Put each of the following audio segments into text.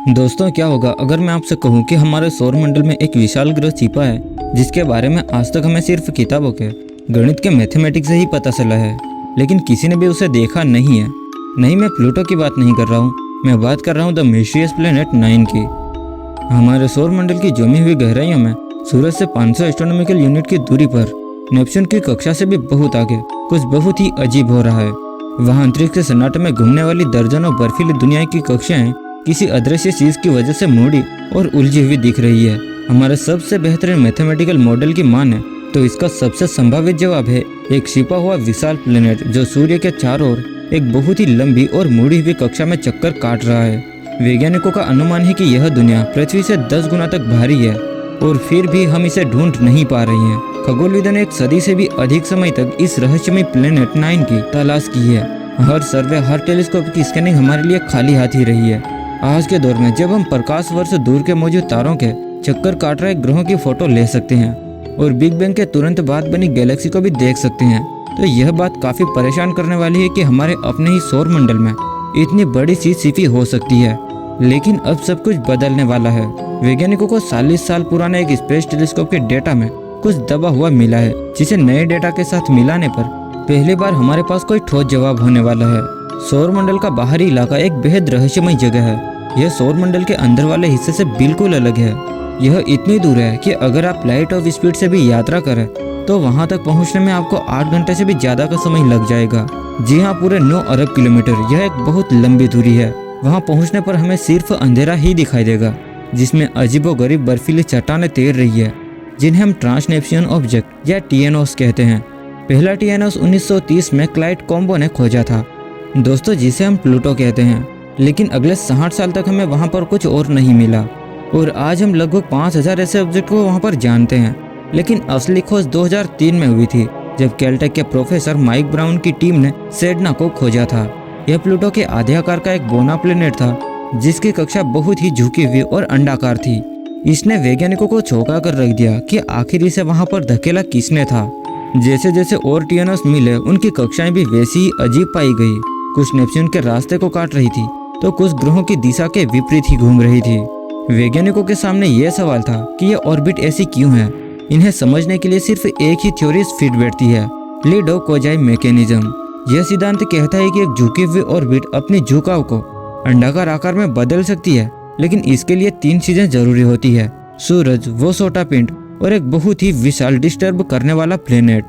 दोस्तों, क्या होगा अगर मैं आपसे कहूं कि हमारे सौर मंडल में एक विशाल ग्रह छिपा है जिसके बारे में आज तक हमें सिर्फ किताबों के गणित के मैथमेटिक्स से ही पता चला है, लेकिन किसी ने भी उसे देखा नहीं है। नहीं, मैं प्लूटो की बात नहीं कर रहा हूँ, मैं बात कर रहा हूँ द मिस्टीरियस प्लेनेट 9 की। हमारे सौर मंडल की जमी हुई गहराइयों में सूरज से 500 एस्ट्रोनॉमिकल यूनिट की दूरी पर नेपच्यून की कक्षा से भी बहुत आगे कुछ बहुत ही अजीब हो रहा है। वहाँ अंतरिक्ष के सन्नाटे में घूमने वाली दर्जनों बर्फीली दुनिया की कक्षाएं किसी अदृश्य चीज की वजह से मोड़ी और उलझी हुई दिख रही है। हमारे सबसे बेहतरीन मैथमेटिकल मॉडल की माने तो इसका सबसे संभावित जवाब है एक छिपा हुआ विशाल प्लेनेट जो सूर्य के चारों ओर एक बहुत ही लंबी और मुड़ी हुई कक्षा में चक्कर काट रहा है। वैज्ञानिकों का अनुमान है कि यह दुनिया पृथ्वी से 10 गुना तक भारी है और फिर भी हम इसे ढूंढ नहीं पा रहे हैं। खगोलविदों ने एक सदी से भी अधिक समय तक इस रहस्यमय प्लेनेट 9 की तलाश की है। हर सर्वे, हर टेलीस्कोप की स्कैनिंग हमारे लिए खाली हाथ ही रही है। आज के दौर में जब हम प्रकाश वर्ष दूर के मौजूद तारों के चक्कर काट रहे ग्रहों की फोटो ले सकते हैं और बिग बैंग के तुरंत बाद बनी गैलेक्सी को भी देख सकते हैं, तो यह बात काफी परेशान करने वाली है कि हमारे अपने ही सौर मंडल में इतनी बड़ी चीज छिपी हो सकती है। लेकिन अब सब कुछ बदलने वाला है। वैज्ञानिकों को 40 साल पुराने एक स्पेस टेलीस्कोप के डेटा में कुछ दबा हुआ मिला है, जिसे नए डेटा के साथ मिलाने पर पहली बार हमारे पास कोई ठोस जवाब होने वाला है। सौर मंडल का बाहरी इलाका एक बेहद रहस्यमय जगह है। यह सौर मंडल के अंदर वाले हिस्से से बिल्कुल अलग है। यह इतनी दूर है कि अगर आप लाइट ऑफ स्पीड से भी यात्रा करें तो वहां तक पहुंचने में आपको 8 घंटे से भी ज्यादा का समय लग जाएगा। जी हाँ, पूरे 9 अरब किलोमीटर। यह एक बहुत लंबी दूरी है। वहां पहुंचने पर हमें सिर्फ अंधेरा ही दिखाई देगा, जिसमें अजीबोगरीब बर्फीली चट्टानें तैर रही है, जिन्हें हम ट्रांसनेप्शियन ऑब्जेक्ट या टीएनओस कहते हैं। पहला टीएनओस 1930 में क्लाइड कॉम्बो ने खोजा था दोस्तों, जिसे हम प्लूटो कहते हैं। लेकिन अगले 60 साल तक हमें वहां पर कुछ और नहीं मिला और आज हम लगभग 5000 ऐसे ऑब्जेक्ट को वहां पर जानते हैं। लेकिन असली खोज 2003 में हुई थी, जब कैलटेक के प्रोफेसर माइक ब्राउन की टीम ने सेडना को खोजा था। यह प्लूटो के आधे आकार का एक बोना प्लेनेट था, जिसकी कक्षा बहुत ही झुकी हुई और अंडाकार थी। इसने वैज्ञानिकों को चौंका कर रख दिया कि आखिर इसे वहां पर धकेला किसने था। जैसे जैसे और टीएनओस मिले, उनकी कक्षाएं भी वैसी ही अजीब पाई गई। कुछ नेपच्यून के रास्ते को काट रही थी तो कुछ ग्रहों की दिशा के विपरीत ही घूम रही थी। वैज्ञानिकों के सामने यह सवाल था कि ये ऑर्बिट ऐसी क्यों है। इन्हें समझने के लिए सिर्फ एक ही थ्योरी फिट बैठती है, लीडो कोजाई मैकेनिज्म। यह सिद्धांत कहता है कि एक झुकी हुई ऑर्बिट अपनी झुकाव को अंडाकार आकार में बदल सकती है, लेकिन इसके लिए 3 चीजें जरूरी होती है: सूरज, वो छोटा पिंड और एक बहुत ही विशाल डिस्टर्ब करने वाला प्लेनेट।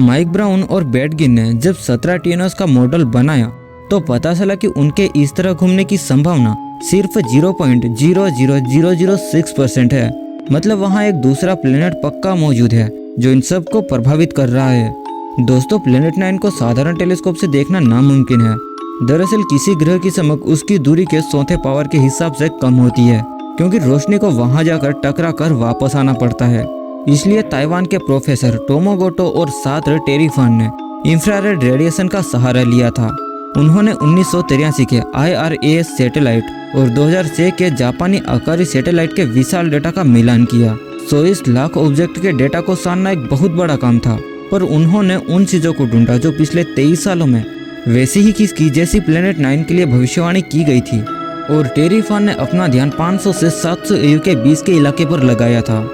माइक ब्राउन और बैटगिन ने जब 17 टीएनओस का मॉडल बनाया तो पता चला कि उनके इस तरह घूमने की संभावना सिर्फ 0.00006% है। मतलब वहाँ एक दूसरा प्लेनेट पक्का मौजूद है जो इन सब को प्रभावित कर रहा है। दोस्तों, प्लेनेट 9 को साधारण टेलीस्कोप से देखना नामुमकिन है। दरअसल किसी ग्रह की चमक उसकी दूरी के चौथे पावर के हिसाब से कम होती है, क्योंकि रोशनी को वहां जाकर टकरा कर वापस आना पड़ता है। इसलिए ताइवान के प्रोफेसर टोमोगोटो और छात्र टेरी फान ने इंफ्रारेड रेडिएशन का सहारा लिया था। उन्होंने 1983 के IRAS सैटेलाइट और 2006 के जापानी अकारी सैटेलाइट के विशाल डेटा का मिलान किया। 24 लाख ऑब्जेक्ट के डेटा को सानना एक बहुत बड़ा काम था, पर उन्होंने उन चीजों को ढूंढा जो पिछले 23 सालों में वैसी ही किसकी जैसी प्लेनेट 9 के लिए भविष्यवाणी की गई थी। और टेरी फान ने अपना ध्यान 500 से 700 AU के बीच के इलाके पर लगाया था।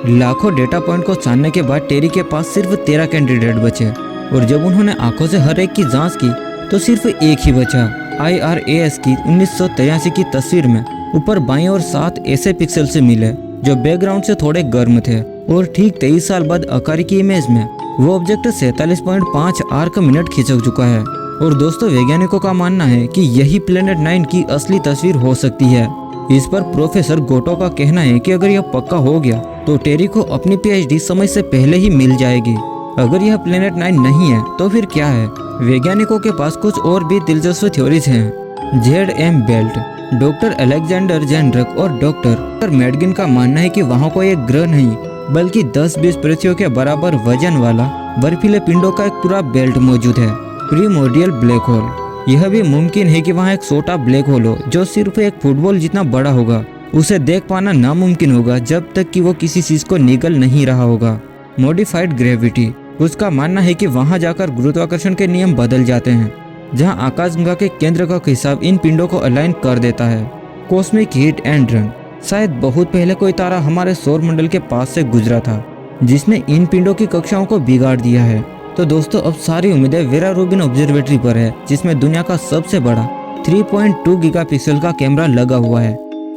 लाखों डेटा पॉइंट को छानने के बाद टेरी के पास सिर्फ 13 कैंडिडेट बचे, और जब उन्होंने आंखों से हर एक की जांच की तो सिर्फ एक ही बचा। IRAS की 1983 की तस्वीर में ऊपर बाएं और 7 ऐसे पिक्सल से मिले जो बैकग्राउंड से थोड़े गर्म थे, और ठीक 23 साल बाद अकारी की इमेज में वो ऑब्जेक्ट 47.5 आर्क मिनट खिंच चुका है। और दोस्तों, वैज्ञानिकों का मानना है कि यही प्लेनेट 9 की असली तस्वीर हो सकती है। इस पर प्रोफेसर गोटो का कहना है कि अगर यह पक्का हो गया तो टेरी को अपनी PhD समय से पहले ही मिल जाएगी। अगर यह प्लेनेट 9 नहीं है तो फिर क्या है? वैज्ञानिकों के पास कुछ और भी दिलचस्प थ्योरीज हैं। ZM बेल्ट, डॉक्टर अलेक्जेंडर जेनरक और डॉक्टर मैडगिन का मानना है कि वहाँ कोई एक ग्रह नहीं बल्कि 10-20 पृथ्वियों के बराबर वजन वाला बर्फीले पिंडों का एक पूरा बेल्ट मौजूद है, प्रीमोर्डियल ब्लैक होल। यह भी मुमकिन है कि वहाँ एक छोटा ब्लैक होल हो जो सिर्फ एक फुटबॉल जितना बड़ा होगा। उसे देख पाना नामुमकिन होगा जब तक कि वो किसी चीज को निगल नहीं रहा होगा। मॉडिफाइड ग्रेविटी, उसका मानना है कि वहां जाकर गुरुत्वाकर्षण के नियम बदल जाते हैं, जहां आकाशगंगा के केंद्र का हिसाब इन पिंडों को अलाइन कर देता है। Cosmic hit and run. शायद बहुत पहले कोई तारा हमारे सौर मंडल के पास से गुजरा था जिसने इन पिंडों की कक्षाओं को बिगाड़ दिया है। तो दोस्तों अब सारी उम्मीदें वेरा रूबिन ऑब्जर्वेटरी पर है, जिसमें दुनिया का सबसे बड़ा 3.2 गीगापिक्सल का कैमरा लगा हुआ है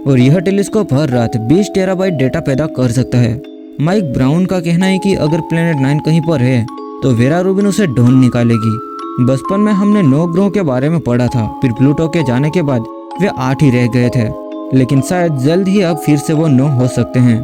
और यह टेलीस्कोप हर रात 20 टेराबाइट डेटा पैदा कर सकता है। माइक ब्राउन का कहना है कि अगर प्लेनेट 9 कहीं पर है तो वेरा रूबिन उसे ढूंढ निकालेगी। बचपन में हमने 9 ग्रहों के बारे में पढ़ा था, फिर प्लूटो के जाने के बाद वे 8 ही रह गए थे, लेकिन शायद जल्द ही अब फिर से वो 9 हो सकते हैं।